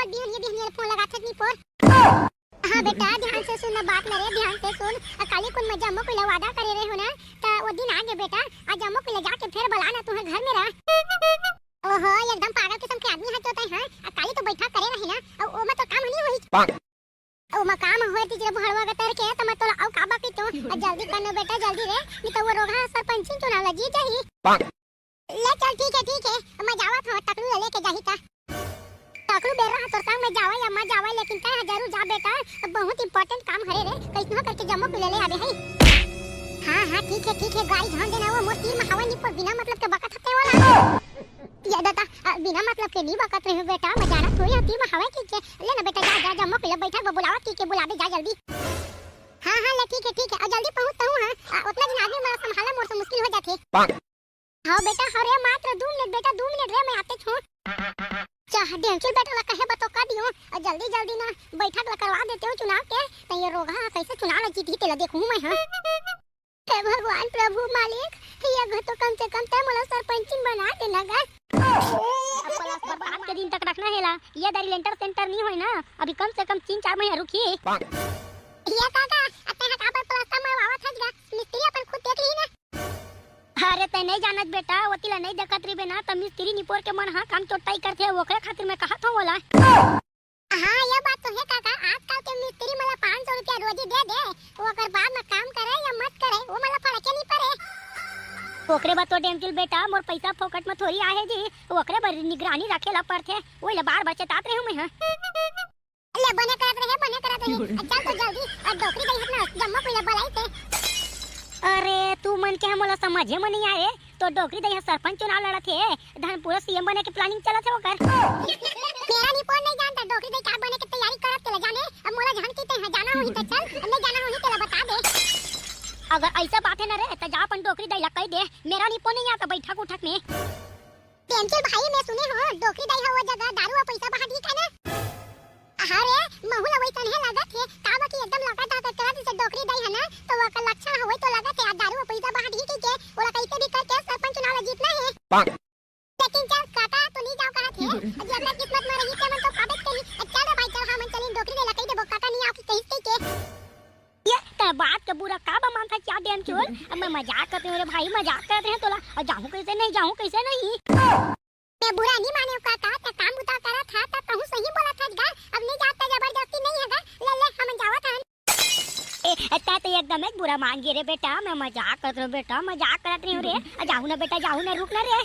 और बिहन फोन लगा थक नहीं पोर। हाँ बेटा ध्यान से सुन बात ले रे, ध्यान से सुन। काली कुन में जम्मो को वादा करे रहे हो ना, तो वो दिन आगे बेटा आज जम्मो को ले जाके फिर बुलाना तुम्हें घर में रह। ओहो एकदम पागल किस्म के आदमी है तो तय हां। काली तो बैठा करे रही ना, और ओ में तो काम नहीं होई। ओ में काम होए तीजे भड़वा गतर के तो मैं तो औ का बाकी तो जल्दी करनो बेटा जल्दी रे, नहीं तो वो रोगा सरपंच चुनाव लगी जाही। ले चल ठीक है मैं जावत हूं, टकलू लेके जाही ता टकलू बेर रहा तो संग में जावा या मैं जावा, लेकिन तय जरूर जा बेटा, बहुत इंपॉर्टेंट काम हरे रे, कैसनो करके जम्मो को ले आबे है। हां ठीक है गाड़ी ध्यान देना, वो मोती में हवा नहीं पर बिना मतलब के बकत हते वाला ये दादा बिना मतलब के नहीं बकत रहे बेटा, मैं जाना थोड़ी होती में हवा की के ले ना बेटा जा जम्मो को ले बैठा बुलावा की बुला दे जा जल्दी। हां ले ठीक है और जल्दी पहुंचता हूं। हां उतना दिन आदमी मेरा संभालना मोर से मुश्किल हो जाथे। हां बेटा हरे मात्र 2 मिनट बेटा 2 मिनट रे मैं आते छूं। चाह डेंचल बेटा ला कहे बतो का दियो और जल्दी ना बैठक ला करवा देते हो चुनाव के, तो ये रोगा कैसे चुनाव ला जीती तेला देखूं मैं। हां हे भगवान प्रभु मालिक, ये तो कम से कम ते मोला सरपंच बना देना गा। अपना बर्बाद के दिन तक रखना हैला, ये दारी लेंटर सेंटर नहीं होई ना, अभी कम से कम 3-4 महीना रुकी। ये काका अते हटा पर प्लास्टर मरवावा था गा, मिस्त्री अपन खुद देख ली ना। अरे ते नहीं जानत बेटा, वतीला नहीं देखत री बेना, त मिस्त्री निपोर के मन हां काम चोटाई करथे, ओकरे खातिर मैं कहत हूं बोला। हां ये बात तो है काका, आजकल के मिस्त्री मला 500 रुपया रोज दे दे, ओकर बाद में काम करे या मत करे वो मला फर्क नहीं पड़े। ओकरे बात तो डेंटिल बेटा मोर पैसा फोकट में थोड़ी आहे जी, ओकरे बर निगरानी रखेला पड़थे, ओइला बार बचतात रहे मैं। हां ले बने करत रहे चल तो जल्दी और डोकरी दई हतना जम्मा कोइला बलाई थे। अरे तू मन के मोला समझे में नहीं आए, तो डोकरी दई सरपंच चुनाव लड़त है, धनपुरा सीएम बने के प्लानिंग चलत है ओकर। मेरा निपोर नहीं जानता डोकरी दई का बने के तैयारी करत तेला जाने, अब मोला जान की ते जाना होई त चल, नहीं जाना होई तेला बता दे। अगर ऐसा बात है ना रे तो जा अपन डोकरी दई ला कह दे, मेरा निपोर नहीं आता बैठक उठक में। टेंशन भाई मैं सुने हो डोकरी दई है वो जगह दारू और पैसा बहा ठीक है ना। अरे महुला वैसन है लागत है, काबा की एकदम लागत है तेरा जैसे डोकरी दई है ना, तो वो का लक्षण होय तो लागत है दारू और पैसा बहा ठीक के ओला कैसे भी करके सरपंच चुनाव जीतना है। लेकिन चल काका तो नहीं जाओ कहत है, अजी अपना किस्मत में रही के मन तो काबे के चल रे भाई चल हम चली डोकरी दई ला कह दे काका नहीं आओ की कहिस के। ये त बात का बुरा काबा मानता क्या देम चोर, अब मैं मजाक करते हूं रे भाई, मजाक करते हैं तोला, और जाऊं कैसे नहीं मैं बुरा नहीं माने काका, ते काम उता करा था त कहूं सही बोला था गा, अब नहीं जाता जबरदस्ती नहीं है गा, ले हम जावत हन। ए ते एकदम एक बुरा मान गे रे बेटा, मैं मजाक करत रहो बेटा, मजाक करत रही हूं रे, जाऊं ना बेटा जाऊं ना, रुक ना रे।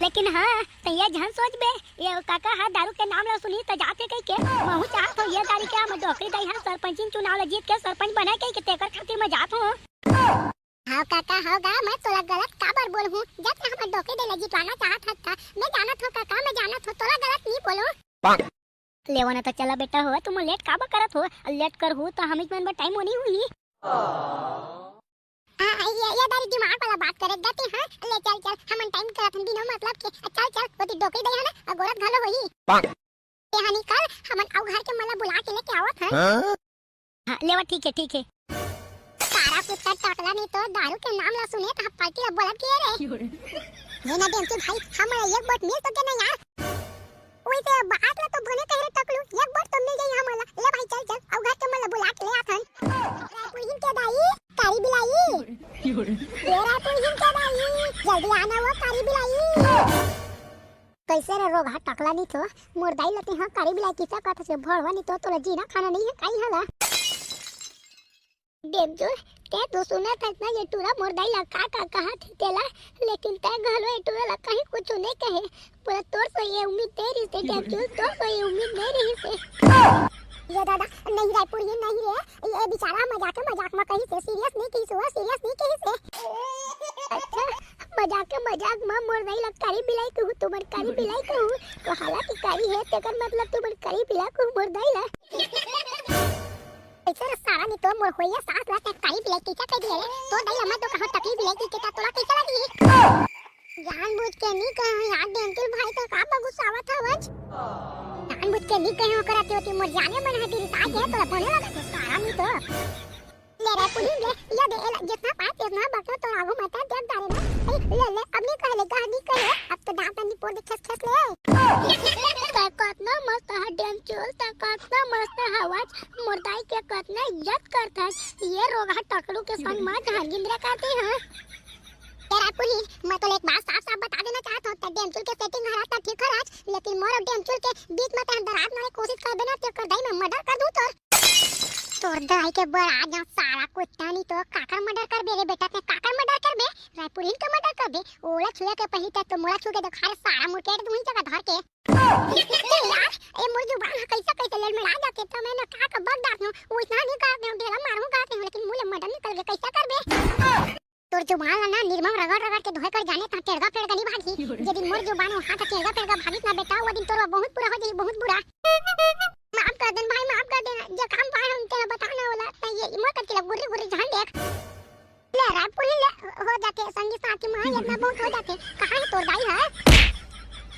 लेकिन हां तैया जहां सोच बे ये काका हां दारू के नाम ला सुनी त जाते कई के महू चाहत हो ये तारीख के मैं डोकरी दई हां सरपंच चुनाव ला जीत के सरपंच बना के तेकर खातिर मैं जात हूं। हां काका होगा मैं तोला गलत काबर बोल हूं, जब से हम डोकरी दई ला जीतवाना चाहत था, मैं जानत हूं काका, मैं जानत हूं तोला गलत नहीं बोलो। लेवना तो चला बेटा हो, तुम लेट काबर करत हो, लेट कर हो तो हम मन में टाइम होनी हुई। ये दारी दिमाग वाला बात करे जाते हां, ले चल हम टाइम करत हन बिना मतलब के, चल ओती डोकरी दई है ना गोरत घलो होई ये हनी कल हमन आउ घर के मला बुला के लेके आवत हन। हां लेवा ठीक है सारा कुत्ता टकला नहीं तो दारू के नाम ला सुने तो पार्टी अब बोला के रे ये ना देम भाई हमरा एक बात मिल तो के नहीं यार, ओई ते बात ला तो बने कह रे टकलू एक बात तो मिल गई हमरा, ले भाई चल आउ घर के मला बुला के ले आथन। पुहिन के दाई कारी बिलाई तेरा पुहिन के दाई जल्दी आना वो कारी बिलाई कैसे रे रोगा टकला नहीं तो मोर दाई लते हां कारी बिलाई किसा कथ से भड़वा नहीं तो तोला जीना खाना नहीं है काई हला देवजो ते तो सुना था ना ये टूरा मोर दाई ला का कहा थी तेला, लेकिन ते घलो ये टूरा ला कहीं कुछ नहीं कहे, पर तोर से ये उम्मीद तेरी से देवजो तो ये उम्मीद नहीं रही से। ये दादा नहीं रायपुर ये नहीं रे, ये बेचारा मजाक में कहीं से सीरियस नहीं कहीं से। अच्छा मजाक में मोर दाई ला कारी बिलाई कहू तुमर कारी बिलाई कहू तो हालांकि कारी है तेकर मतलब तुमर कारी बिलाई कहू मोर दाई ला ऐसा सारा नहीं तो मोर होया सास ला कारी बिलाई कैसा कह दिए तो दाई अम्मा तो कहो तकलीफ बिलाई की केता तोला कैसा लगी जानबूझ के नहीं कहो यार डेंटल भाई तो का गुस्सा आवत हवज जानबूझ के नहीं कहो करती होती मोर जाने मन है तेरी सास है तो बोले लगा तो सारा नहीं तो ले रे पुलिस ले या दे जितना पास इतना बकरो तो आगो मत देख डाले ना ले अब नहीं कहे अब तो तो दांत नहीं पोड़ दे खस खस ले कतना मस्त है डेंचुल कतना मस्त आवाज मुर्दाई के कतना इज्जत करता ये रोगा टकलू के संग मां जहांगीर करती है तेरा पूरी मैं तो एक बात साफ साफ बता देना चाहता हूं डेंचुल के सेटिंग हरा था ठीक है आज लेकिन मोर और डेंचुल के बीच में तहन दरात ना कोशिश कर देना तो कर दई में मर्डर कर दूं तोर दवाई के बर आ जा सारा कुत्ता नहीं तो काकर मर्डर कर बे रे बेटा ते काकर मर्डर कर बे रायपुर हिन के मर्डर कर बे ओला छुए के पही तक तो मोला छुए के खारे सारा मुकेट दूं जगह धर के यार ए मोर जुबान कैसे लड़ में आ जाके तो मैंने का का बग डाल दूं वो इतना नहीं कर दूं ढेला मारूं गाते हूं लेकिन मुंह मर्डर निकल गए कैसा कर बे तोर जुबान ना निर्मम रगड़ के धोए कर जाने ता टेड़गा फेड़गा नहीं भागी यदि मोर जुबान वहां का टेड़गा फेड़गा भागिस ना बेटा वो दिन तोर बहुत बुरा हो जाई बहुत बुरा माफ कर देना भाई माफ कर देना जो काम पाए हम तेरा बताना वाला ये मोर कर के गुर्री गुर्री जान देख ले रायपुर ले हो जाके संगी साथी में इतना बहुत हो जाते कहां है तोर दाई है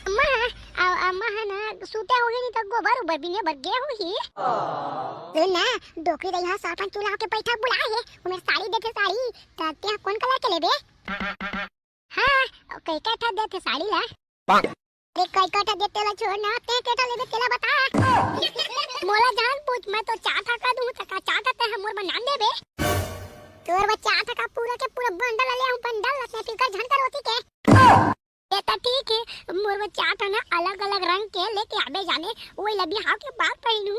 अम्मा है ना सूते होगी नहीं तो गोबर उबर भी नहीं भर गया हुई ना डोकरी रही है साथ चूल्हा के पैठा बुलाए है मेरी साड़ी देखे साड़ी ताते कौन कलर के लेबे हां कई काठा देते साड़ी ला अरे कई काठा देते ला छोड़ ना ते केटा लेबे तेला बता मोला जान पूछ मैं तो चाटा का दूं तका चाटा ते हमर बना देबे तोर बच्चा का पूरा के पूरा बंडल ले हम बंडल से फिकर झन कर होती के बेटा ठीक है मोर बच्चा था ना अलग अलग रंग के लेके आबे जाने वही लबी हां के बात पहनू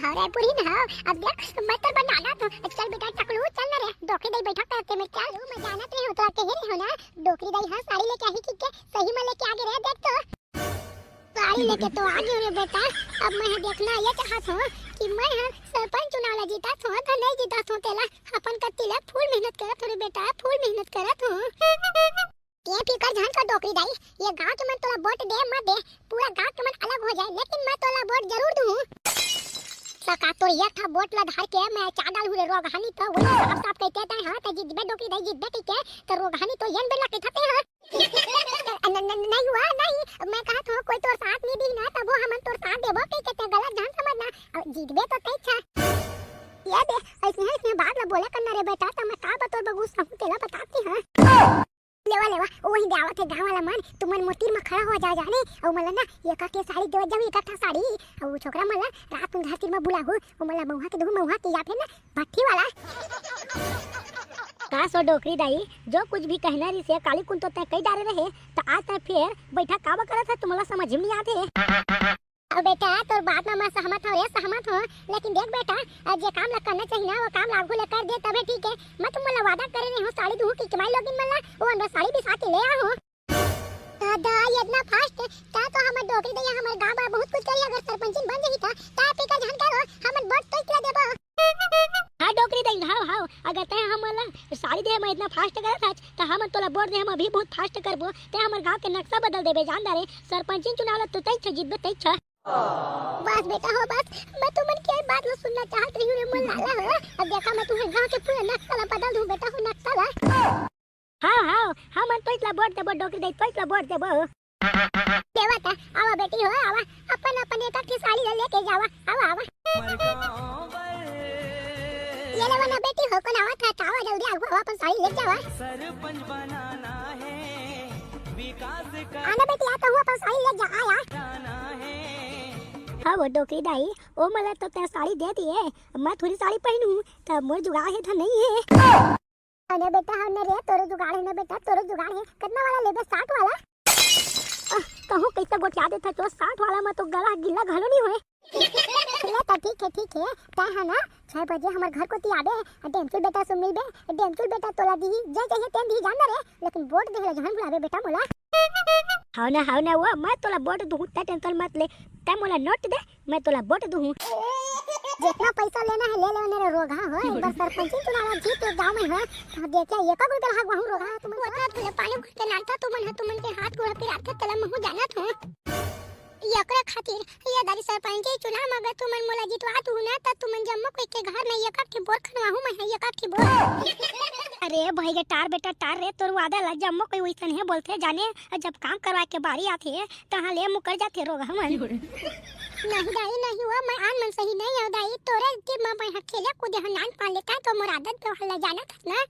अरे पूरी ना अब देख मैं तो बनाना तो चल बेटा टकलू चल ना रे डोकरी दई बैठा करते मैं चल मैं जाना तो हो तो आके ही हो ना डोकरी दई हां साड़ी लेके आई ठीक है सही में लेके आगे रे देख तो साड़ी लेके तो आगे रे बेटा अब मैं देखना ये चाहत हूं कि मैं सरपंच चुनाव जीता तो नहीं जीता तो तेला अपन कत्तीला फुल मेहनत करत हो रे बेटा फुल मेहनत करत हूं ये फिकर जान का डोकरी दाई ये गांव के मन तोला वोट दे मत दे पूरा गांव के मन अलग हो जाए लेकिन मैं तोला वोट जरूर दूं सका तो ये था वोट ला धार के मैं चाडल हुरे रोगहानी तो वही साफ साफ कहते ता हां त जितबे डोकरी दाई जितबे ठीक है तो रोगहानी तो येन बेला के थते हां नहीं हुआ नहीं मैं कहा तो कोई तोर साथ नहीं दी ना तब वो हम तोर साथ देबो के ते गलत जान समझना जितबे तो तई छा ये दे ऐसे बात ना बोले करना रे बेटा तो मैं का बतौर बगुस कहूं तेला बताती हां लेवा वही दावत है गांव वाला मन तुमन मोतीर में खड़ा हो जा जाने और मला ना एका के साड़ी देव जब इकट्ठा साड़ी और छोकरा मला रात में घर में बुला हो और मला मौहा के दो मौहा के या फिर ना भट्टी वाला का सो डोकरी दाई जो कुछ भी कहना री से काली कुन तो तय कई डारे रहे तो आज तक फिर बैठा काबा करत है तुम्हाला समझ में नहीं आते अब बेटा तोर बात में मैं सहमत हूं लेकिन देख बेटा जे काम ला करना चाहिए ना वो काम लागू ले कर दे तबे ठीक है मैं तुम मला वादा करे नहीं हूं साड़ी दूं कि कमाई लोगिन मला वो अंदर साड़ी भी साथ ले आ हूं दादा इतना फास्ट ता तो हम डोकरी दे हमर गांव में बहुत कुछ करी अगर सरपंच बन जही था ता पे का जान करो हम वोट तो क्या देबो हां डोकरी दे हां अगर ते हमला साड़ी दे मैं इतना फास्ट करत था तो हम तोला वोट दे हम अभी बहुत फास्ट करबो ते हमर गांव के नक्शा बदल देबे जान दारे सरपंच चुनाव तो तई छ जितबे तई छ बस बेटा हो बस मैं तुमन की बात न सुनना चाहत रही हूं मन लाला हो अब देखा मैं तुम्हें गांव के पूरा नक्शा बदल दूं बेटा हो नक्शा हां मन तो इतना वोट देबो डोकरी दे तो इतना वोट देबो देवा ता आवा बेटी हो आवा अपन अपन एक की साड़ी लेके जावा आवा ये ले वना बेटी हो कोन आवा था आवा जल्दी आवा अपन साड़ी ले जावा सरपंच बनाना है विकास का आना बेटी आता हुआ अपन साड़ी ले जा आया हाँ वो डोकरी दाई ओ मला तो त्या साड़ी दे दी है मैं थोड़ी साड़ी पहनूं तब मोर जुगाड़ है था नहीं है अरे बेटा हमने रे तोरे जुगाड़ है ना बेटा तोरे जुगाड़ है कितना वाला लेबे 60 वाला कहूं कैसे गोटिया दे था तो 60 वाला में तो गला गिल्ला घलो नहीं होए ले तो ठीक है ता है ना 6 बजे हमर घर को ती आबे डेमचुल बेटा से मिलबे डेमचुल बेटा तोला दी जे जे तेन दी जान रे लेकिन वोट देले जहन बुलावे बेटा मोला हां ना वो मैं तोला वोट दूं ता टेंशन मत ले ता मोला नोट दे मैं तोला वोट दूं जितना पैसा लेना है ले लेने रे रोगा हो एक बार सरपंच चुनाव जीत गांव में है तो देखा ये का गुल हक वहु रोगा तुम बता तुले पानी भर के नालता तुमन के हाथ गोड़ पे रात तला महु जानत हो एकरे खातिर ये दारी सरपंच चुनाव में अगर तुमन मोला जितवा तू ना त तुमन जम्मो कोई के घर में एक की बोर खनवाहू मैं एक की बोर अरे भाई ये टार बेटा टार रे तोर वादा ला जम्मो कोई वैसन है बोलते जाने जब काम करवा के बारी आती है तहां ले मुकर जाते रोग हमन नहीं दाई नहीं हुआ मैं आन मन सही नहीं हो दाई तोरे के मैं खेले कूदे हनान पा लेता तो मोर आदत पे हल्ला जाना था ना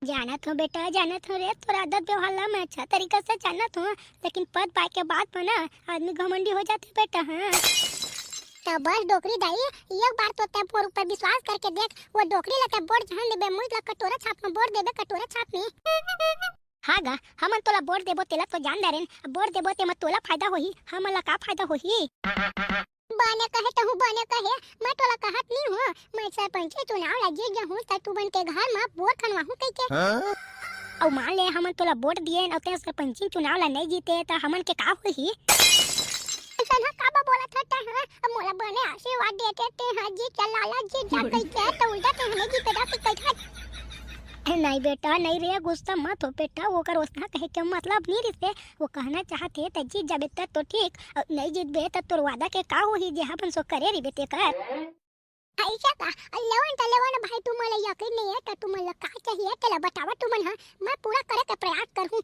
जानत हो बेटा, जानत हो रे, तोरा आदत व्यवहार ला मैं अच्छा तरीका से जानत हूँ, लेकिन पद पाए के बाद में ना आदमी घमंडी हो जाते बेटा। हाँ तो बस डोकरी दाई, एक बार तो ते फोर ऊपर विश्वास करके देख, वो डोकरी लते बोर्ड जहां देबे मुझ ला कटोरा छाप में बोर्ड देबे कटोरा छाप में। हाँ गा, हमन तोला बोर्ड देबो तेला तो जान दारेन, बोर्ड देबो ते मत तोला फायदा होही, हमन ला का फायदा होही। बने कहे तो हूँ, बने कहे मैं तोला कहत नहीं हूँ, मैं सरपंच चुनाव ला जीत जाहूँ त तू बन के घर में बोर खनवाहूँ कह के। और मान ले हमन तोला वोट दिए और ते सरपंच चुनाव ला नहीं जीते त हमन के का होही। सना का बोला था ता हां, अब मोला बने आशीर्वाद देते ते हां जी चल लाला जी जा कह के तो उल्टा ते हमें जीते दा कि कह। नहीं बेटा नहीं रे, गुस्सा मत हो बेटा, वो कर उसका कहे के मतलब नहीं रिश्ते, वो कहना चाहते त जीत जाबे त तो ठीक, नहीं जीतबे त तोर वादा के का होही जे अपन सो करे रे बेटे कर। ऐसा का लेवन भाई, तू मला यकीन नहीं है त तू मला का चाहिए तेला बतावा, तू मन हां मैं पूरा करे के प्रयास करूं।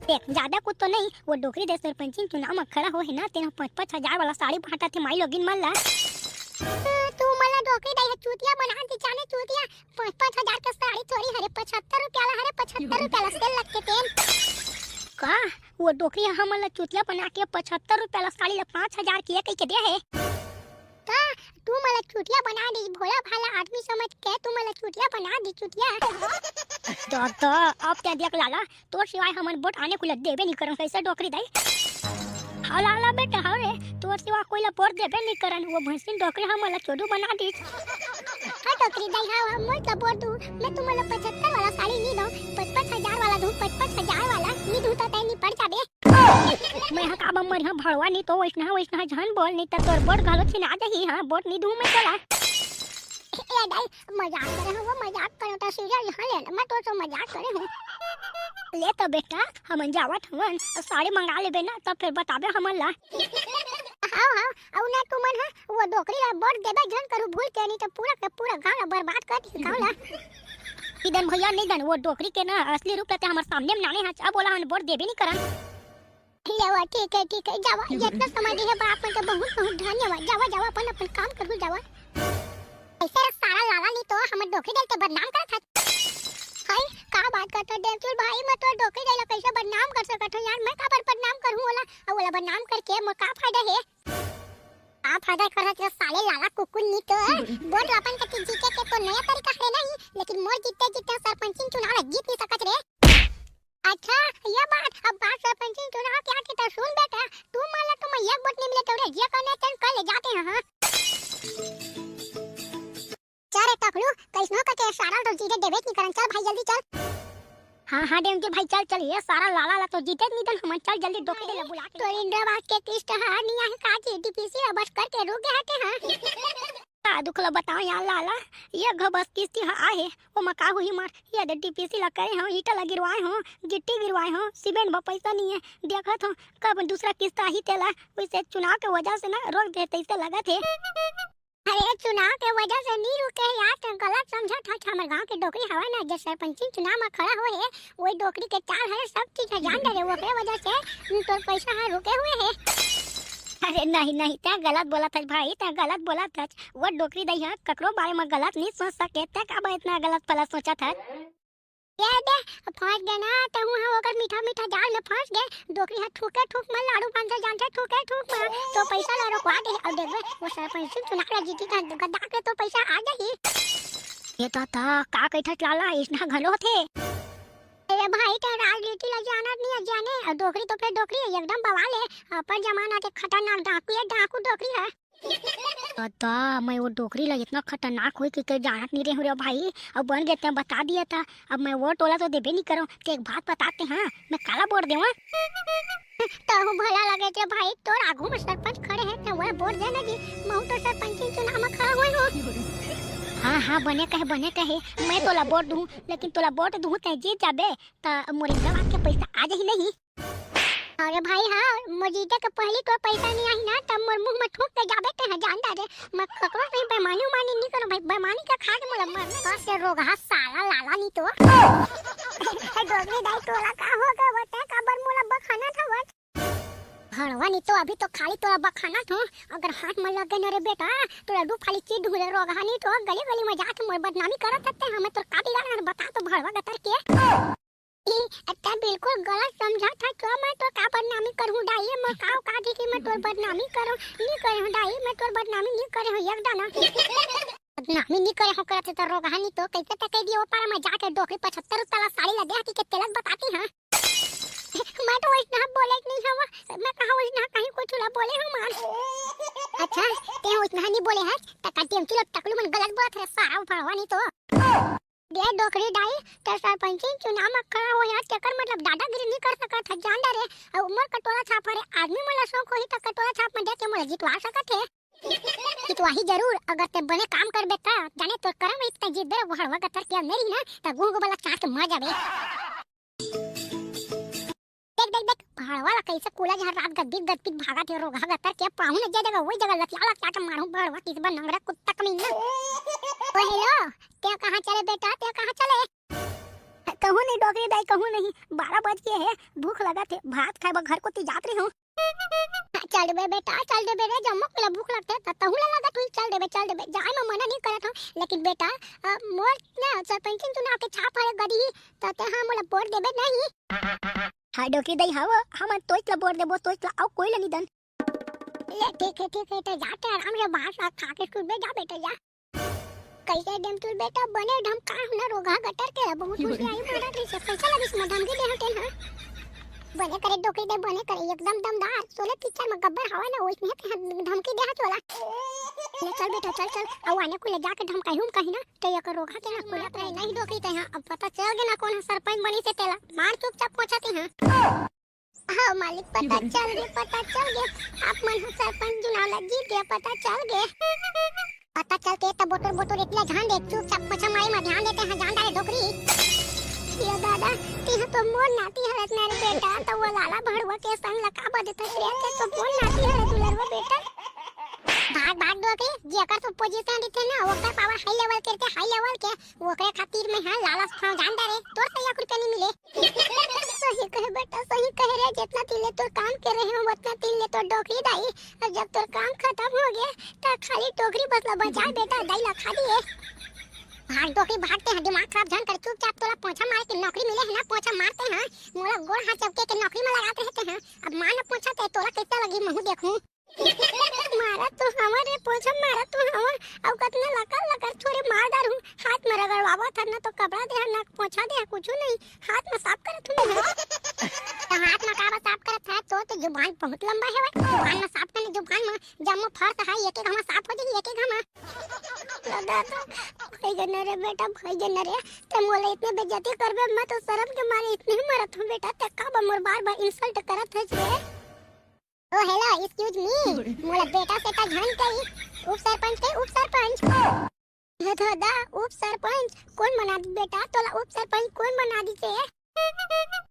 देख ज्यादा कुछ तो नहीं, वो डोकरी दे सरपंच चुनाव में खड़ा हो है ना, तेरा 5-5 हजार वाला साड़ी बांटा थे माई लोगिन मन ला। तू मला डोकरी दे चूतिया बना दी जाने, चूतिया 5-5 हजार का साड़ी थोड़ी हरे 75 रुपया ला, हरे 75 रुपया ला सेल लगते तेल का। वो डोकरी हमन ला चूतिया बना के 75 रुपया ला साड़ी ला 5000 की कह के दिया है का। तू मला चूतिया बना दी, भोला भाला आदमी समझ के तू मला चूतिया बना दी चूतिया। तो अब क्या देख लाला, तोर सिवाय हमन वोट आने को देबे नहीं करन, कैसे डोकरी दई। हाँ लाला बेटा हाँ रे, तोर सिवा कोई ला वोट देबे नहीं करन, वो भैंसिन डोकरी हमला चोदू बना दी। हाँ डोकरी दई हाँ मैं तो वोट दूं, मैं तुम्हाला 75 वाला साड़ी नहीं दूं, 5-5 हजार वाला दूं, 5-5 हजार वाला नहीं दूं तो तैनी पड़ जाबे। मैं हाँ काबा मर हाँ भड़वा नहीं तो वैष्णा जहन बोल नहीं तो तोर वोट घालो छिना जाही। हाँ वोट नहीं दूं मैं तोला। ए दाई मजाक करे हो, मजाक करो तो सीरियस यहाँ ले, मैं तो मजाक करे हूँ। ले तो बेटा हमन जावत हवन, साड़ी मंगा लेबे ना तब फिर बताबे हमन ला। हां हां औ ना तू मन हां वो डोकरी ला वोट देबे जन करू भूल के, नहीं तो पूरा के पूरा गांव ला बर्बाद कर दी गांव ला। इधन भैया नहीं दन, वो डोकरी के ना असली रूप लेते हमारे सामने में नाने हां, अब बोला हम वोट देबे नहीं करन। लेवा ठीक है जावा, जितना समय दी है बाप मन के बहुत बहुत धन्यवाद, जावा जावा अपन अपन काम करू जावा। ऐसे सारा लाला नहीं तो हम डोकरी दल के बदनाम करत था। हाय का बात करता देवचुल भाई, मैं तो डोकरी दल कैसे बदनाम कर सकत हूं यार, मैं का पर बदनाम करूं ओला, ओला बदनाम करके मोर का फायदा है। आ फायदा करत है साले लाला कुकुल नी तो वोट अपन के जीते के तो नया तरीका है नहीं, लेकिन मोर जीते जीते सरपंच चुनाव जीत नहीं सकत रे। अच्छा ये बात, अब बात सरपंच चुनाव क्या के तो सुन बेटा, तू माला तुम एक वोट नहीं मिले तो रे जे करने तन कर ले जाते हैं। हां चल टकलू कैसनो का के सारा तो जीते देबे नहीं करन, चल भाई जल्दी चल। हाँ देव जी भाई चल चल, ये सारा लाला ला तो जीते नहीं दन, हम चल जल्दी डोकरी ले बुला के। तो इंद्रवास के कृष्ण हार नहीं है का जी डीपीसी बस करके रुक गए थे। हां का दुखला बताओ यार लाला, ये घ बस किस्ती आहे वो मका हुई मार, ये डीपीसी ला करे हो, ईटा ला गिरवाए हो, गिट्टी गिरवाए हो, सीमेंट बा पैसा नहीं है, देखत हो कब दूसरा किस्त ही तेला, वैसे चुनाव के वजह से ना रोक देते ऐसे लगा थे। अरे चुनाव के वजह से नहीं रुके यार, तो गलत समझा था। हमारे गांव के डोकरी हवा ना जब सरपंच चुनाव में खड़ा हुए है, वही डोकरी के चाल है सब चीज है जान दे, वो के वजह से तो पैसा है रुके हुए है। अरे नहीं त्या गलत बोला था भाई, त्या गलत बोला था, वो डोकरी दई है ककरो बारे में गलत नहीं सोच सके, त्या का इतना गलत पला सोचा था। ये दे फंस गए ना तो हूं होकर मीठा मीठा जाल में फंस गए, डोकरी है ठुके ठुक में लाड़ू पान से जानते ठुके ठुक में तो पैसा ला रोकवा दे, और देखबे वो सरपंच चुनाव जीती का गद्दा के तो पैसा आ जाही। ये तो का कैठा लाला इसना घलो थे। अरे भाई तो राजनीति ला जाना नहीं जाने, और डोकरी तो फिर डोकरी है एकदम बवाल है, अपन जमाना के खतरनाक डाकू है, डाकू डोकरी है। तो मैं वो डोकरी ला इतना खतरनाक हुई कि जानत नहीं रहे भाई, अब बन गए बता दिया था, अब मैं वोट टोला तो देबे नहीं करो, तो एक बात बताते हैं मैं काला वोट देवा तो भला लगे थे भाई, तो आगू में सरपंच खड़े हैं तो वह वोट देना जी, मैं तो सरपंच चुनाव में खड़ा हुई हूं। हाँ बने कहे मैं तोला वोट दूं, लेकिन तोला वोट दूं ते जीत जाबे तो मोर इंद्रवास के पैसा आ जाही नहीं। अरे भाई हाँ मजीदे के पहली तो पैसा नहीं आई ना, तब मोर मुंह में थूक के जाबे ते जान दे, मैं ककरो से बेईमानी नहीं करो भाई, बेईमानी का खा के मोला मरने का से रोग हा साला लाला नहीं तो डोगरी दाई तोला का होगा बता, कबर मोला बखाना था बस। भड़वा नहीं तो अभी तो खाली तोरा बखाना था। अगर हाथ में लग गए न रे बेटा तो लड्डू खाली चीज ढूंढे रोगा नहीं तो गली गली में जाके मोर बदनामी करत सकते हमें तो का बिगाड़ा बता तो भड़वा गतर के अत्ता बिल्कुल गलत समझा था तो मैं तो का बदनामी करूं डाई मैं काव का दी कि मैं तोर बदनामी करूं नहीं करूं डाई मैं तोर बदनामी नहीं करे हो एक दाना बदनामी नहीं करे हो करते तो रोगा नहीं तो कैसे तक दियो पारा में जाके डोकरी 75 तला साड़ी लगे हाथी के तिलक बताती हां मैं तो वैसे ना बोले नहीं हवा मैं कहा वैसे ना कहीं कुछ ना बोले हम मान अच्छा ते वैसे नहीं बोले है तका टेम किलो टकलू मन गलत बात है सारा भड़वा नहीं तो दे डोकरी डाई तो सरपंच चुनाव में खड़ा हो यार चक्कर मतलब दादागिरी नहीं कर सका था जान डरे और उम्र कटोरा छाप रे आदमी मला शौक होई तो कटोरा छाप में दे के मला जितवा सकत है जितवा ही जरूर अगर ते बने काम कर बेटा जाने तो करम इतना जिद दे भड़वा कतर के मेरी ना तो गुंगो वाला चाट के मर जाबे देख देख देख भड़वा कैसे कूला जहां रात गद्दी भागा थे रोगा गतर के पाहु न जगह वही जगह लतियाला चाट मारू भड़वा किस बन नंगरा कुत्ता कमीना ओ हेलो ते कहां चले बेटा ते कहां चले कहूं नहीं डोगरी दाई कहूं नहीं 12 बज गए है भूख लगा थे भात खाए घर को ती जात रही हूं चल बे बेटा चल दे बेरे जम्मो के भूख लगते त तहु लगा तू चल दे जाए मैं मना नहीं करत हूं लेकिन बेटा मोर ना सरपंच चुनाव के छाप है गदी त ते हां मोला वोट देबे नहीं हां डोगरी दाई हां हम तोइला वोट देबो तोइला आओ कोई नहीं दन ले ठीक है तो जाते आराम से बाहर खा के स्कूल में जा बेटा जा कैसे डेम तू बेटा बने ढम का ना रोगा गटर के बहुत खुश आई मारा कैसे कैसा लगिस मधम के दे हटे हां बने करे डोके दे बने करे एकदम दमदार सोले पिक्चर में गब्बर हवा ना ओइस में धमकी दे हट वाला ले चल बेटा चल अब आने को ले जाके धमकाई हूं कहीं ना तो ये कर रोगा के ना कोला रहे नहीं डोके ते हां अब पता चल गया ना कौन सरपंच बनी से तेला मार चुपचाप पहुंचाते हां हाँ मालिक पता चल गया आप मन सरपंच चुनाव जीत गया पता चल गया पता चलते तब बोतल इतना ध्यान दे चुपचाप पछा मारे में ध्यान देते हैं जान डाले डोकरी ये दादा तीहा तो मोर नाती हरत मेरे बेटा तो वो लाला भड़वा के संग लका बदत है तो मोर नाती हरत दुलरवा बेटा भाग डोकरी जेकर तो पोजीशन दिथे ना ओकर पावर हाई लेवल के ओकरे खातिर में हां लाला खाओ जान डाले तोर से 1 रुपया नहीं मिले सही कहे बेटा सही कह रे जितना तिले तो काम कर रहे हो उतना तिले तो डोकरी दाई और जब तो काम खत्म हो गया तो खाली टोकरी बसला बचा बेटा दाई ला खा दिए भाग डोकरी भागते हैं दिमाग खराब जान कर चुपचाप तोला पोछा मार के नौकरी मिले है ना पोछा मारते हैं मोला गोड़ हाथ चपके के नौकरी में लगाते रहते हैं अब मां ने पूछा ते तोला कैसा लगी महू देखूं मारा तो हमारे पोछा मारा तो हम अब कतना लकर थोड़े मारदार हूं हाथ में रगड़वावा था ना तो कपड़ा दे ना पोछा दे कुछ नहीं हाथ में साफ करत हूं तो हाथ में काबा साफ करत है तो जुबान बहुत लंबा है जुबान में साफ करने जुबान में जब फर्स्ट है एक हम साफ हो जाएगी एक हम दादा तो भाई जन रे बेटा भाई जन रे तुम बोले इतने बेइज्जती करबे मैं तो शर्म के मारे इतने मरत हूं बेटा ते का मोर बार इंसल्ट करत है रे ओ हेलो एक्सक्यूज मी मोला बेटा से ता झन कई उप सरपंच ये दादा उप सरपंच कौन बना दी बेटा तोला उप सरपंच कौन बना दी से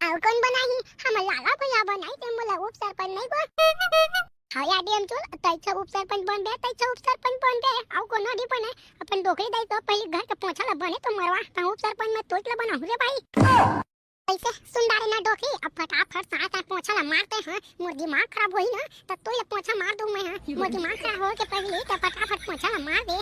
और कौन बनाई हम लाला भैया बनाई ते मोला उप सरपंच नहीं को हां या डीएम चल तैसा उप सरपंच बन दे और कौन नहीं बने अपन डोकरी दाई तो पहले घर के पोछा ला बने तो मरवा ता उप सरपंच में तोतला बना रे भाई ऐसे सुंदर ना डोकरी अब फटाफट साथ पोछा ला मारते हैं मोर दिमाग खराब होई ना तब तो ये पोछा मार दूं मैं हां मोर दिमाग खराब हो के पहले तो फटाफट पोछा ला मार दे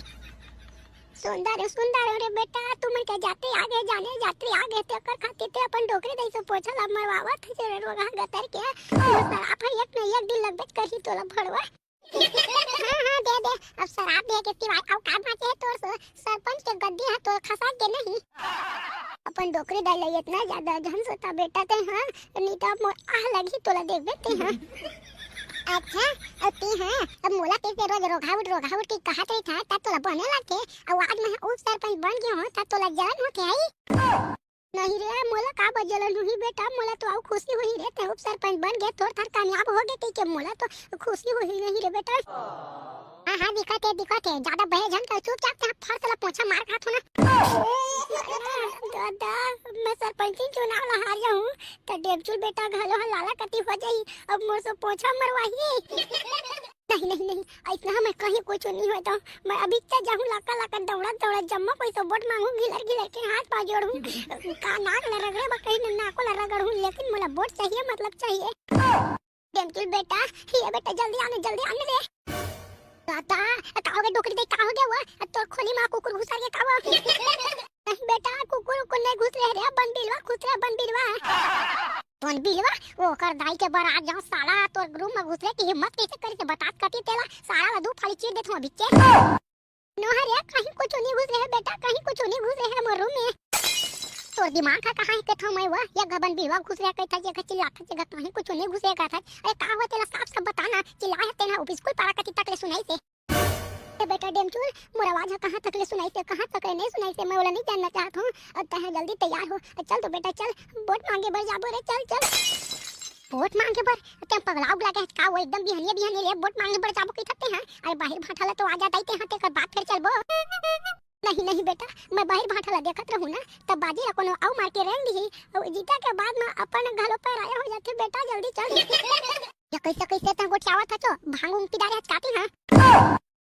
सुंदर रे बेटा तुम के जाते आगे ते कर खाते ते अपन डोकरी दई से पोछा ला मरवावा थे रे रोगा गतर के सराफ एक न एक दिन लगबे करी तोला भड़वा हां दे अब शराब दे के सिवाय और का बात है तोर सरपंच के गद्दी है तो खसा के नहीं अपन डोकरी डाल इतना ज्यादा धन सोता बेटा ते हां नहीं तो मोर आह लगी तोला देख बेटे हां अच्छा अब ती हां अब मोला के रोज रोगावट की कहत रही था ता तोला बने लाके और आज मैं उप सरपंच बन गया हूं ता तोला जलन हो के आई नहीं रे मोला का बजलन हुई बेटा मोला तो आउ खुशी हुई रे ते उप सरपंच बन गए थोड़ थोड़ कामयाब हो गए के मोला तो खुशी हुई नहीं रे बेटा हां दिखत है ज्यादा बहजन कर चुपचाप फर्स्ट ला पोछा मार खात हो ना दादा मैं सरपंच चुनाव ला हार जाऊं तो डेबचुल बेटा घलो लाला कती हो जाई अब मोर से पोछा मरवाही नहीं इतना मैं कहीं कुछ नहीं होता मैं अभी तक जाऊं लाका दौड़ा जम्मा पैसा वोट मांगू गिलर के हाथ पा जोड़ूं का नाक ला रगड़े बा कहीं नाको ला रगड़ूं लेकिन मोला वोट चाहिए मतलब चाहिए डेमचुल बेटा, ये बेटा जल्दी आने रे। दादा काओगे डोकरी दे, का हो गया हुआ तो खोली मां कुकुर घुसा के कावा। नहीं बेटा कुकुर को नहीं घुस रहे रे, बन बिलवा घुस रहा, बन बिलवा वो कर दाई के बारात जाओ साला तो रूम में घुस रहे की हिम्मत कैसे करे से बतात कती तेला सारा ला दू फाली चीर देत हूं बिच्चे। नो हरे कहीं कुछ नहीं घुस रहे बेटा, कहीं कुछ नहीं घुस रहे मोर रूम में। तोर दिमाग का कहां के थो मैं हुआ या गबन बिलवा घुस रहा कहता ये चिल्लाता जगह कहीं कुछ नहीं घुस रहा था। अरे का हुआ तेरा साफ साफ बताना, चिल्लाए तेना स्कूल पारा कती तक ले सुनाई से। बेटा डेमचुल मोर आवाज कहां तक ले सुनाई से, कहां तक नहीं सुनाई से, मैं बोला नहीं जानना चाहता हूं। अब तह जल्दी तैयार हो, चल तो बेटा चल वोट मांगे बर जाबो रे, चल वोट मांगे बर ते पगला उगला के का वो एकदम बिहनिया ले वोट मांगे बर जाबो की थते हैं। अरे बाहर भाठला तो आ जाता ही ते हते कर बात फिर चलबो। नहीं बेटा मैं बाहर भाठला देखत रहूं ना तब बाजी कोनो आउ मार के रेंग दी और जीता के बाद में अपन घरों पर आया हो जाते बेटा जल्दी चल। या कैसे तंग गोचावा था तो भांग पिदारे काटी हां।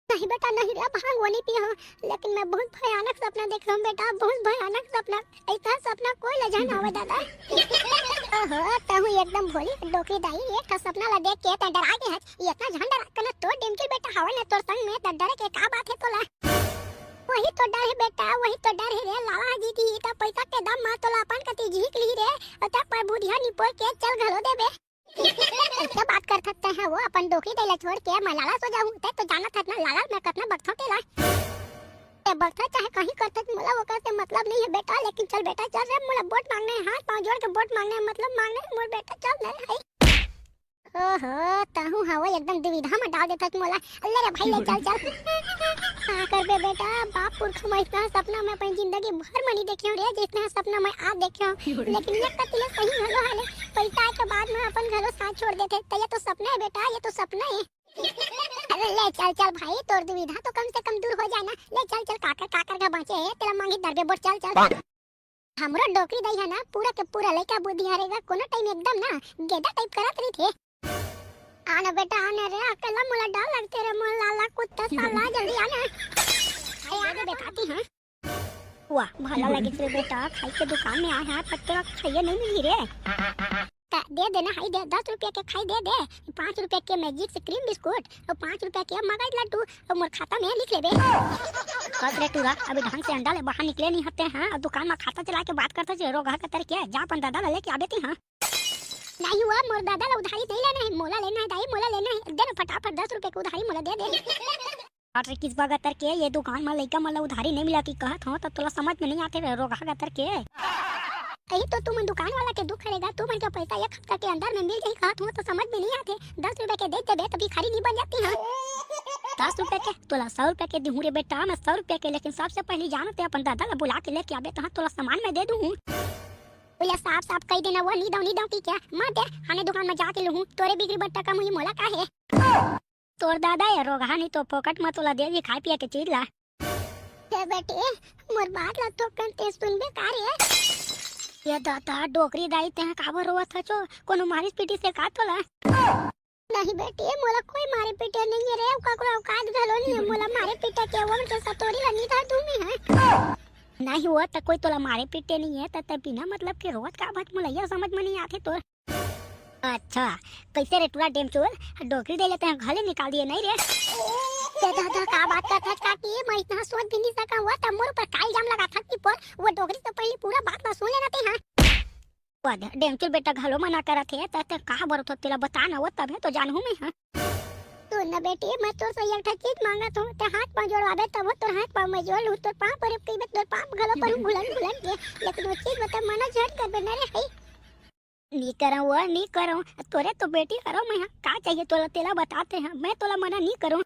नहीं बेटा नहीं रे भांग वो नहीं पिया हूं, लेकिन मैं बहुत भयानक सपना देख रहा हूं बेटा, बहुत भयानक सपना। ऐसा सपना कोई ले जाना हो दादा। ओहो तहु एकदम भोली डोकरी दाई एक का सपना ला देख के त डरा के है इतना झंडा रखना तो डेमचुल बेटा हवा ने तोर संग में त डरे के का बात है तोला। वही तो डर है बेटा, वही तो डर है रे। लाला जी थी त पैसा के दाम मार तोला अपन कती झीक ली रे त पर बुढ़िया निपोर के चल घरो देबे। क्या बात कर सकते हैं वो अपन डोकरी दैला छोड़ के मैं लाला सो जाऊं ते तो जाना था ना लाला मैं कितना बक्था तेला ते बक्था चाहे कहीं करते मोला वो करते मतलब नहीं है बेटा, लेकिन चल बेटा चल रे मोला वोट मांगने है, हाथ पांव जोड़ के वोट मांगने मतलब मांगने मोर बेटा चल ले भाई। ओहो तहु हवा एकदम दुविधा में डाल देता मोला। अल्लाह रे भाई ले चल हां कर बे बेटा बाप पुरख मैं इतना सपना मैं अपनी जिंदगी भर में नहीं देखी रे जितना सपना मैं आज देखी हूं। लेकिन ये कतले सही हलो हाले पैसा के बाद में अपन घरों साथ छोड़ देते तो ये तो सपना है बेटा, ये तो सपना है। अरे ले चल भाई तोर दुविधा तो कम से कम दूर हो जाए ना। ले चल काकर का बाँचे है तेरा मांगी दरबे बोट चल। हमरो डोकरी दई है ना पूरा के पूरा लइका बुद्धि हारेगा कोनो टाइम एकदम ना गेदा टाइप करत रही थे। आना बेटा आना रे अकेला मोला डर लगते रे मोला लाला कुत्ता साला जल्दी आना। अरे आगे बैठाती हैं। वाह भला लगे रे बेटा खाई के दुकान में आया पर तेरा खाइए नहीं मिली रे। दे देना हाई दे 10 रुपया के खाई दे 5 रुपया के मैजिक से क्रीम बिस्कुट और 5 रुपया के मगज लड्डू और मोर खाता में लिख लेबे। कस रे टूरा अभी ढंग से अंडा ले बाहर निकले नहीं हते हैं और दुकान में खाता चला के बात करता जे रोगा का तर क्या जा अपन दादा लेके आबे ती हां। नहीं हुआ मोर दादा ला उधारी नहीं लेना है, मोला लेना है दाई मोला लेना है। दे ना फटाफट 10 रुपए की उधारी मोला दे। अरे किस बगतर के ये दुकान में लइका मोला उधारी नहीं मिला की कहत हो तो तोला समझ में नहीं आते रे रोगा गतर के। कहीं तो तुम दुकान वाला के दुख करेगा तू मन का पैसा एक हफ्ता के अंदर में मिल जाए कहत हो तो समझ में नहीं आते। 10 रुपए के दे दे तभी भिखारी नहीं बन जाती हां। 10 रुपए के तोला 100 रुपए के दूं रे बेटा मैं 100 रुपए के, लेकिन सबसे पहले जानते अपन दादा ला बुला के लेके आबे तो तोला सामान मैं दे दूं। बोला साफ कह देना वो नी दो की क्या मत दे हमें दुकान में जाके लूं तोरे बिगड़ी बट्टा का मुही मोला का है। तोर दादा या रोगा नहीं तो पोकट में तोला दे दी खाई पिया के चीज ला। ए बेटे मोर बात ला तो कंते सुनबे का रे। ये दादा डोकरी दाई ते काबर रोवत छ कोनो मारिस पीटी से का तोला। नहीं बेटे मोला कोई मारे पीटे नहीं रे ककरो औकात घलो नहीं मोला मारे पीटे के वो के सतोरी ला नी था तुमी है। नहीं हुआ तो कोई तोला मारे पीटे नहीं है तो बिना मतलब के रोवत का बात मोला ये समझ में नहीं आते तो। अच्छा कैसे रे टूरा डेमचुल डोकरी दे लेते हैं घले निकाल दिए नहीं रे। दादा का बात करता काकी मैं इतना सोच भी नहीं सका हुआ तब मोर ऊपर का इल्जाम लगा था कि पर वो डोकरी से पहले पूरा बात सुन लेना थे। हां पद डेमचुल बेटा घलो मना करत है त का बरत तेला बता ना वो तब है तो जानहू मैं। हां तो न बेटी मैं तो से एक चीज मांगत हूं ते हाथ पांव जोड़वाबे तब तोर हाथ पांव में जोड़ लूं तोर पांव पर कई तोर पांव घलो पर भुलन के लेकिन वो चीज बता मना झट कर बना रे है नी करो तोरे तो बेटी करो मैं का चाहिए तोला तेला बताते हैं मैं तोला मना नहीं करूं।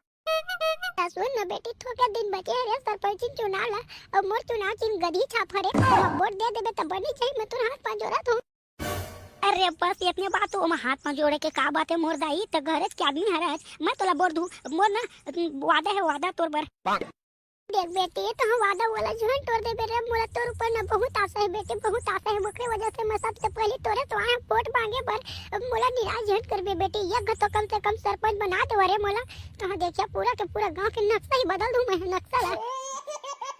सुन न बेटी थोड़ा दिन बचे रे सरपंच चुनाव ला और मोर चुनाव चिन्ह गधी छाप रे वोट दे देबे त बनी चाहिए मैं तोर हाथ पांव जोड़ा तू। अरे बस इतने बात हो हाथ में जोड़े के का बात है मोर दाई तो घरज क्या भी हरज मैं तोला बोल दूं मोर ना वादा है वादा तोर बर। देख बेटी तो हम वादा वाला झन तोड़ दे बेरे मोला तोर ऊपर ना बहुत आशा है बेटे बहुत आशा है ओकरे वजह से मैं सबसे पहले तोरे तो आया वोट मांगे पर मोला निराश झट कर बे बेटी ये तो कम से कम सरपंच बना दो रे मोला तो देखिए पूरा के पूरा गांव के नक्शा ही बदल दूं मैं नक्शा ला।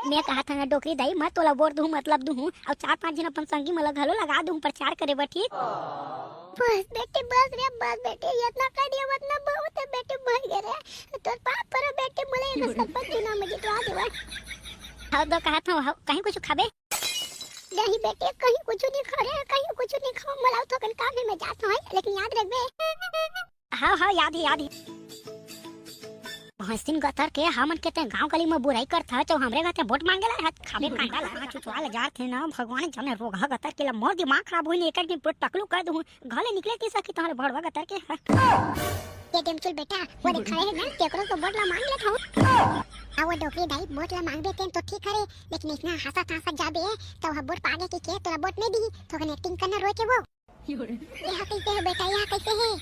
मैं कहा था ना डोकरी दाई मैं तोला बोर दूं मतलब दूं और 4-5 दिन अपन संगी मला घलो लगा दूं प्रचार करे बा ठीक। बस बेटे बस रे बस बेटे इतना कर दिया उतना बहुत है बेटे बन गए रे तो पाप पर बेटे बोले एक सरपंच चुनाव में जितवा देवा। हां तो कहा था कहीं कुछ खाबे नहीं बेटे कहीं कुछ नहीं खा रहे कहीं कुछ नहीं खाओ मला तो कन काम में जात है लेकिन याद रखबे। हां याद है हंसिन गतर के हमन के ते गांव गली में बुराई करत है तो हमरे गते वोट मांगेला हाथ खाबे कांडा ला चुचवाल जात है ना भगवान जाने रोग ह गतर के मोर दिमाग खराब होई एक दिन पेट टकलू कर दूं घले निकले की सकी तोहरे भड़वा गतर के ये टेमचुल बेटा वो दिख रहे है ना केकरो को वोट ला मांग ले था वो डोकरी दाई वोट ला मांग देते तो ठीक है लेकिन इतना हंसा जाबे तो वह वोट पागे के तोरा वोट नहीं दी तो कने एक्टिंग करना रोए के वो यह कैसे है बेटा यह कैसे है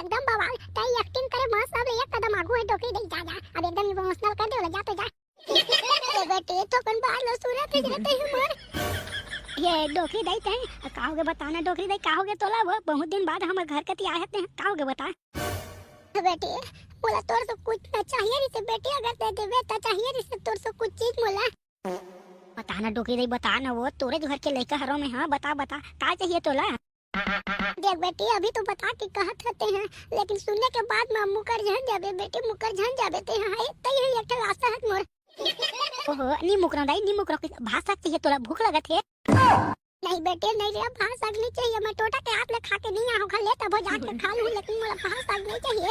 एकदम बवाल ताई एक्टिंग करे मस्त अब एक कदम आगू है डोकरी दे जा अब एकदम इमोशनल कर दे जा तो जा ए बेटे तो कन बाल लो सूरत है रहते हैं मोर ये डोकरी दई ते काहोगे बताना डोकरी दई काहोगे तोला वो बहुत दिन बाद हम घर कती आए हैं काहोगे बता बेटे बोला तोर से कुछ ना चाहिए रे बेटे अगर दे देवे तो चाहिए रे तोर से कुछ चीज मोला बताना डोकरी दई बताना वो तोरे घर के लड़का हरो में हां बता का चाहिए तोला। देख बेटी अभी तो बता के कहत रहते हैं लेकिन सुनने के बाद मैं मुकर झन जाबे बेटे मुकर झन जाबे ते हां तई एक रास्ता है मोर ओहो नी मुकरा दाई नी मुकरा भाषा चाहिए तोला भूख लगत है नहीं बेटे नहीं रे भाषा नहीं चाहिए मैं टोटा के आप ले खा के नहीं आऊं घर ले तब जाके खा लूं लेकिन मोला भाषा नहीं चाहिए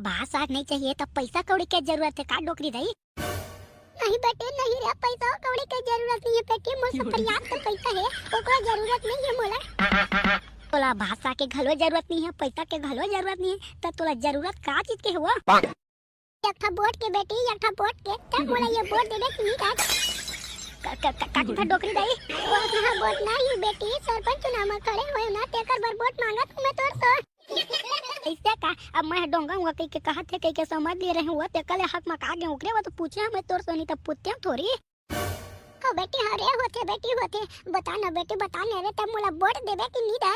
भाषा नहीं चाहिए तब पैसा कौड़ी के जरूरत है का डोकरी दाई नहीं बेटे नहीं रे पैसा कौड़ी के जरूरत नहीं है बेटे मोर फरियाद का पैसा है ओकरा जरूरत नहीं है मोला तोला भाषा के घलो जरूरत नहीं है पैसा के घलो जरूरत नहीं है तो तोला जरूरत का चीज के हुआ एक था वोट के बेटी एक था वोट के तब मोला ये वोट देबे कि नहीं का था डोकरी दाई वो कहां वोट नहीं बेटी सरपंच चुनाव में खड़े होए ना तेकर बर वोट मांगा तू मैं तोर से ऐसे का अब मैं डोंगा हुआ कई के कहा थे कई के समझ ले रहे हुआ ते कल हक मका के ओकरे वो तो पूछे मैं तोर सोनी तब पूछते थोड़ी ओ बेटी हरे होते बेटी होते बताना बेटी बताने रे तब मोला वोट देबे कि नहीं दे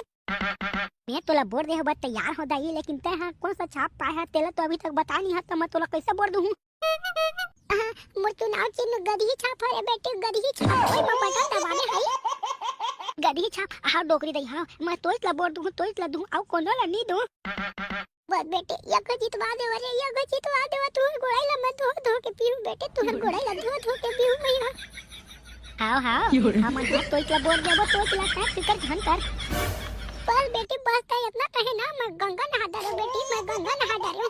मैं तोला वोट दे बत तैयार हो दाई लेकिन ते हां कौन सा छाप पाया है तेला तो अभी तक बता नहीं है तो मैं तोला कैसे वोट दूं मोर चुनाव चिन्ह गधी छाप है बेटी गधी छाप ओए मैं बता दबाने है गधी छाप हां डोकरी दई हां मैं तोइस ला वोट दूं आउ कोनो ला नहीं दूं बस बेटे यक जितवा दे रे यक जितवा दे तू गोड़ाई ला मैं धो के पीऊं बेटे तू गोड़ाई ला धो के पीऊं मैं हां हम तोइस ला वोट देबो तोइस ला का फिकर धन कर बस बेटी बस इतना कहे ना मैं गंगा नहा डालो बेटी मैं गंगा नहा डालो